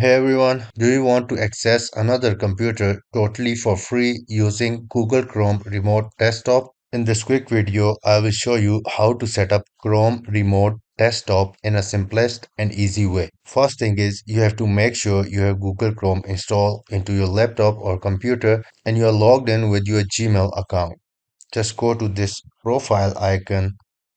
Hey everyone, do you want to access another computer totally for free using Google Chrome Remote Desktop? In this quick video, I will show you how to set up Chrome Remote Desktop in a simplest and easy way. First thing is you have to make sure you have Google Chrome installed into your laptop or computer and you are logged in with your Gmail account. Just go to this profile icon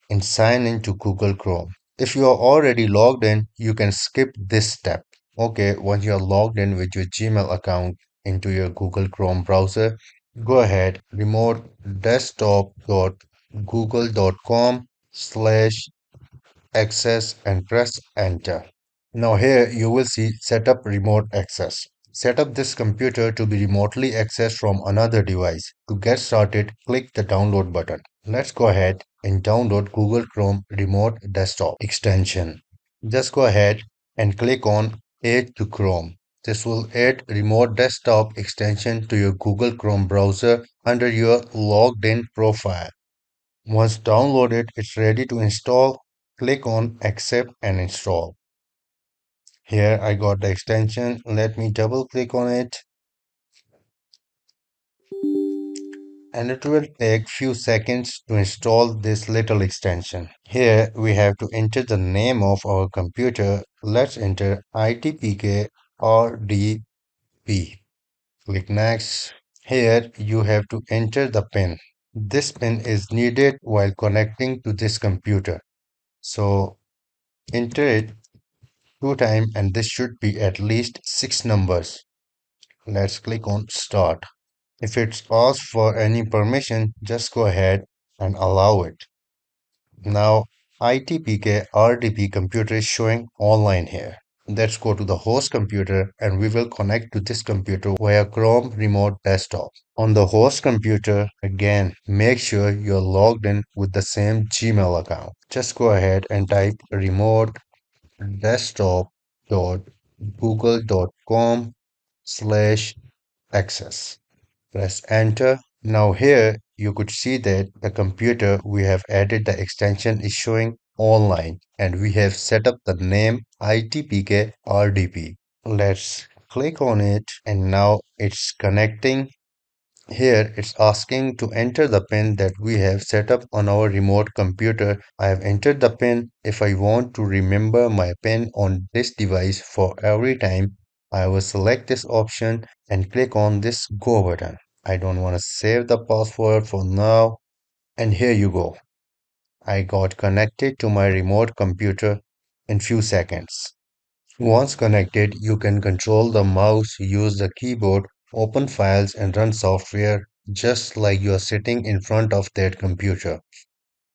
and sign into Google Chrome. If you are already logged in, you can skip this step. Okay, once you are logged in with your Gmail account into your Google Chrome browser, go ahead, remote desktop.google.com/access and press enter. Now here you will see setup remote access. Set up this computer to be remotely accessed from another device. To get started, click the download button. Let's go ahead and download Google Chrome Remote Desktop extension. Just go ahead and click on Add to Chrome. This will add Remote Desktop extension to your Google Chrome browser under your logged in profile. Once downloaded, it's ready to install. Click on Accept and Install. Here I got the extension. Let me double click on it and it will take few seconds to install this little extension. Here we have to enter the name of our computer. Let's enter ITPK RDP. Click next. Here you have to enter the pin. This pin is needed while connecting to this computer. So enter it 2 times and this should be at least 6 numbers. Let's click on start. If it's asks for any permission, just go ahead and allow it. Now, ITPK RDP computer is showing online here. Let's go to the host computer and we will connect to this computer via Chrome Remote Desktop. On the host computer, again, make sure you're logged in with the same Gmail account. Just go ahead and type remote desktop.google.com/access. Press enter. Now here you could see that the computer we have added the extension is showing online and we have set up the name ITPK RDP. Let's click on it and now it's connecting. Here it's asking to enter the pin that we have set up on our remote computer. I have entered the pin. If I want to remember my pin on this device for every time, I will select this option and click on this go button. I don't want to save the password for now. And here you go. I got connected to my remote computer in few seconds. Once connected, you can control the mouse, use the keyboard, open files, and run software just like you are sitting in front of that computer.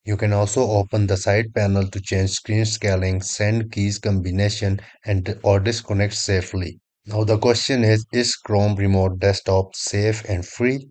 You can also open the side panel to change screen scaling, send keys combination, and or disconnect safely. Now the question is Chrome Remote Desktop safe and free?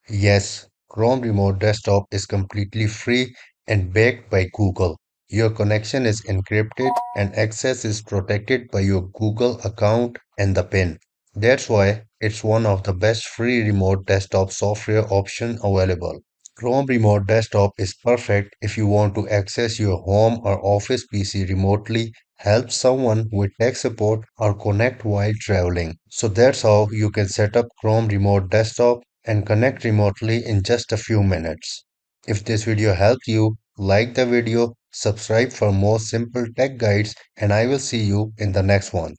Yes, Chrome Remote Desktop is completely free and backed by Google. Your connection is encrypted and access is protected by your Google account and the PIN. That's why it's one of the best free remote desktop software option available. Chrome Remote Desktop is perfect if you want to access your home or office PC remotely, help someone with tech support, or connect while traveling. So that's how you can set up Chrome Remote Desktop and connect remotely in just a few minutes. If this video helped you, like the video, subscribe for more simple tech guides, and I will see you in the next one.